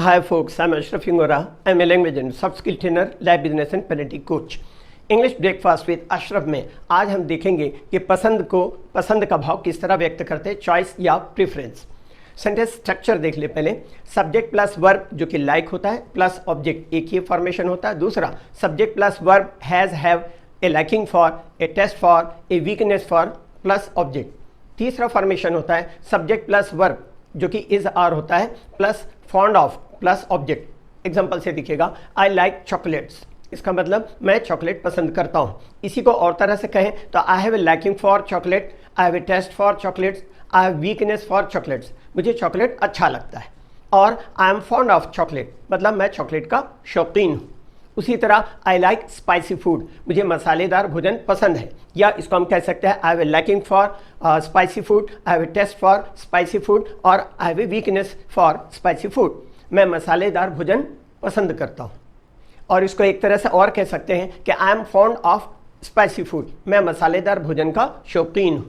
Hi folks, I'm Ashraf Ingora. I'm a language and soft skill trainer, life business and parenting coach. English breakfast with Ashraf में आज हम देखेंगे कि पसंद का भाव किस तरह व्यक्त करते हैं, चॉइस या प्रेफरेंस। सेंटेंस स्ट्रक्चर देख ले पहले। सब्जेक्ट प्लस वर्ब जो कि लाइक होता है प्लस ऑब्जेक्ट, एक ही फॉर्मेशन होता है। दूसरा subject plus verb has, have, a liking for, a taste for, a weakness for plus object. तीसरा फॉर्मेशन होता है सब्जेक्ट प्लस वर्ब जो कि इज आर होता है plus fond of plus object. Example से दिखेगा आई लाइक चॉकलेट्स, इसका मतलब मैं चॉकलेट पसंद करता हूँ। इसी को और तरह से कहें तो I have a liking for chocolate, I have a taste for chocolates, I have weakness for chocolates, मुझे चॉकलेट अच्छा लगता है। और I am fond of chocolate मतलब मैं चॉकलेट का शौकीन हूँ। उसी तरह आई लाइक स्पाइसी फूड, मुझे मसालेदार भोजन पसंद है। या इसको हम कह सकते हैं I have a liking for spicy food, I have a taste for spicy food और I have a weakness for spicy food, मैं मसालेदार भोजन पसंद करता हूँ। और इसको एक तरह से और कह सकते हैं कि आई am fond of spicy food, मैं मसालेदार भोजन का शौकीन हूँ।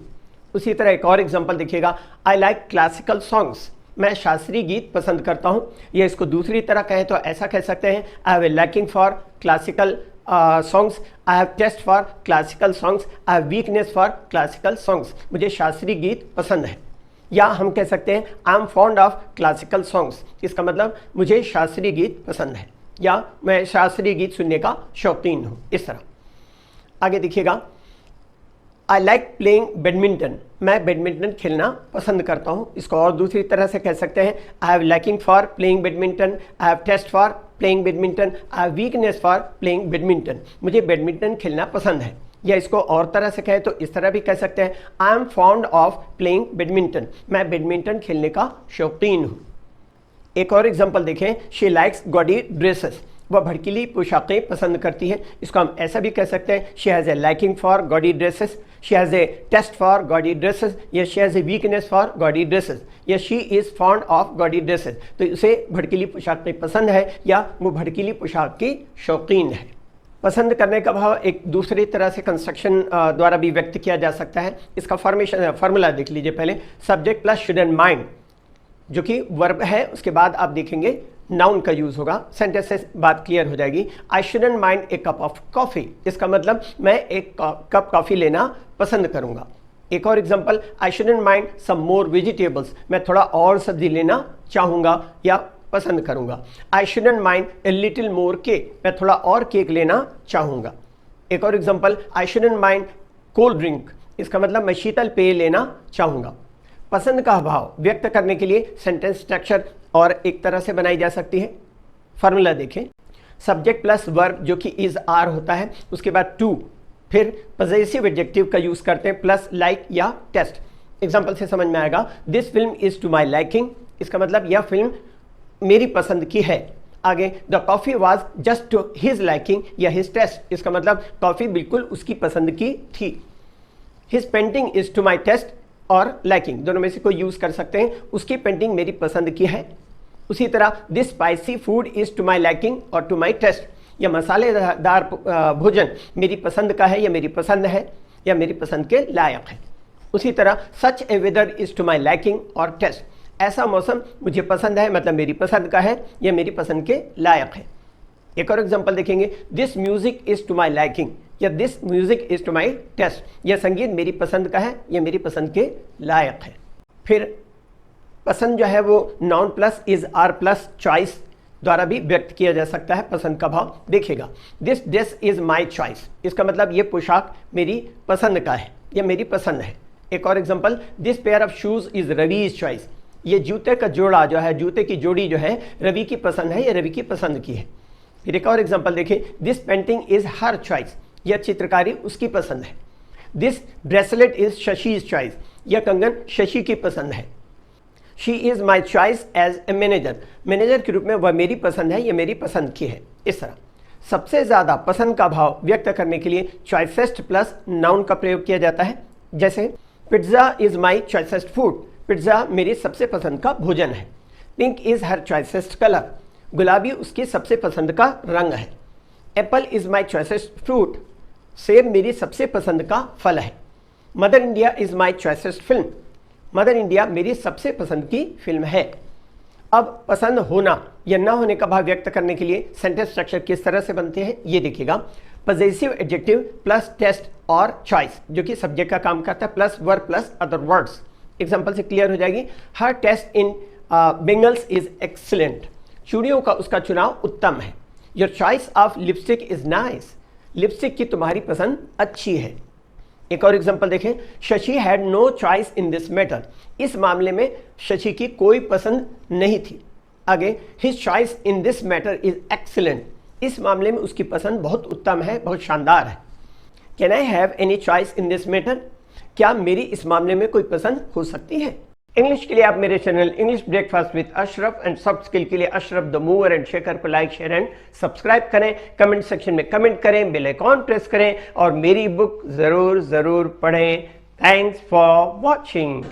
उसी तरह एक और एग्जांपल देखिएगा आई लाइक क्लासिकल सॉन्ग्स, मैं शास्त्रीय गीत पसंद करता हूँ। या इसको दूसरी तरह कहें तो ऐसा कह सकते हैं I have a liking for classical songs, I have taste for classical songs, I have weakness for classical songs, मुझे शास्त्रीय गीत पसंद है। या हम कह सकते हैं आई am fond of classical songs, इसका मतलब मुझे शास्त्रीय गीत पसंद है या मैं शास्त्रीय गीत सुनने का शौकीन हूँ। इस तरह आगे देखिएगा आई लाइक प्लेइंग बैडमिंटन, मैं बैडमिंटन खेलना पसंद करता हूँ। इसको और दूसरी तरह से कह सकते हैं I have liking for playing badminton, I have taste for playing badminton, I have weakness for playing badminton, मुझे बैडमिंटन खेलना पसंद है। या इसको और तरह से कहें तो इस तरह भी कह सकते हैं आई am fond of playing badminton, मैं बैडमिंटन खेलने का शौकीन हूँ। एक और एग्जांपल देखें शी लाइक्स गॉडी ड्रेसेस, वह भड़कीली पोशाकें पसंद करती है। इसको हम ऐसा भी कह सकते हैं she has a liking for gaudy dresses, she has a taste for gaudy dresses, या she has a weakness for gaudy dresses, या she is fond of gaudy dresses, तो उसे भड़कीली पोशाकें पसंद है या वो भड़कीली पोशाक की शौकीन है। पसंद करने का भाव एक दूसरी तरह से कंस्ट्रक्शन द्वारा भी व्यक्त किया जा सकता है। इसका फार्मूला देख लीजिए पहले। सब्जेक्ट प्लस शुडंट माइंड जो कि वर्ब है, उसके बाद आप देखेंगे नाउन का यूज होगा। सेंटेंस से बात क्लियर हो जाएगी। आई shouldn't mind A cup of coffee, इसका मतलब मैं एक कप कॉफ़ी लेना पसंद करूंगा। एक और example I shouldn't mind some more vegetables, मैं थोड़ा और सब्जी लेना चाहूँगा या पसंद करूंगा। I shouldn't mind a little more cake, मैं थोड़ा और केक लेना चाहूँगा। एक और example I shouldn't mind cold drink, इसका मतलब मैं शीतल पेय लेना चाहूँगा। पसंद का भाव व्यक्त करने के लिए सेंटेंस स्ट्रक्चर और एक तरह से बनाई जा सकती है। फार्मूला देखें। सब्जेक्ट प्लस वर्ब जो कि इज आर होता है, उसके बाद टू, फिर पजेसिव एडजेक्टिव का यूज करते हैं प्लस लाइक या टेस्ट। एग्जांपल से समझ में आएगा this film is to my liking, इसका मतलब यह फिल्म मेरी पसंद की है। आगे the coffee was just to his liking या हिज टेस्ट, इसका मतलब कॉफ़ी बिल्कुल उसकी पसंद की थी। His painting is to my taste और लाइकिंग, दोनों में से कोई यूज कर सकते हैं, उसकी पेंटिंग मेरी पसंद की है। उसी तरह this spicy food is to my liking और टू माई टेस्ट, या मसालेदार भोजन मेरी पसंद का है या मेरी पसंद है या मेरी पसंद के लायक है। उसी तरह such a weather is to my liking और टेस्ट, ऐसा मौसम मुझे पसंद है मतलब मेरी पसंद का है या मेरी पसंद के लायक है। एक और एग्जांपल देखेंगे this music is to my liking या this music is to my taste, यह संगीत मेरी पसंद का है या मेरी पसंद के लायक है। फिर पसंद जो है वो noun plus is are plus choice द्वारा भी व्यक्त किया जा सकता है। पसंद का भाव देखिएगा this dress is my choice, इसका मतलब ये पोशाक मेरी पसंद का है या मेरी पसंद है। एक और example this pair of shoes is Ravi's choice, ये जूते का जोड़ा जो है, जूते की जोड़ी जो है रवि की पसंद है या रवि की पसंद की है। फिर एक और एग्जांपल देखें this painting is her choice, यह चित्रकारी उसकी पसंद है। This bracelet is Shashi's choice, यह कंगन शशि की पसंद है। She is my choice as a manager, manager के रूप में वह मेरी पसंद है या मेरी पसंद की है। इस तरह सबसे ज़्यादा पसंद का भाव व्यक्त करने के लिए चॉइसेस्ट प्लस नाउन का प्रयोग किया जाता है। जैसे pizza is my choicest food, pizza मेरी सबसे पसंद का भोजन है। Pink is her choicest colour, गुलाबी उसकी सबसे पसंद का रंग है। Apple is my choicest fruit, सेब मेरी सबसे पसंद का फल है। Mother India is my choicest film, mother India मेरी सबसे पसंद की फिल्म है। अब पसंद होना या ना होने का भाव व्यक्त करने के लिए सेंटेंस स्ट्रक्चर किस तरह से बनते हैं ये देखिएगा। पजेसिव एडजेक्टिव प्लस टेस्ट और चॉइस, जो कि सब्जेक्ट का काम करता है, plus verb plus other words. Example से क्लियर हो जाएगी। Her taste in bangles is excellent, चूड़ियों का उसका चुनाव उत्तम है। Your choice of lipstick is nice, lipstick की तुम्हारी पसंद अच्छी है। एक और एग्जांपल देखें। Shashi had no choice in this matter, इस मामले में शशि की कोई पसंद नहीं थी। आगे, his choice in this matter is excellent, इस मामले में उसकी पसंद बहुत उत्तम है, बहुत शानदार है। Can I have any choice in this matter, क्या मेरी इस मामले में कोई पसंद हो सकती है। इंग्लिश के लिए आप मेरे channel English breakfast with Ashraf and soft skill के लिए Ashraf the mover and shaker को लाइक शेयर एंड सब्सक्राइब करें। कमेंट सेक्शन में कमेंट करें, बेल आइकॉन प्रेस करें और मेरी बुक जरूर पढ़ें। Thanks for watching.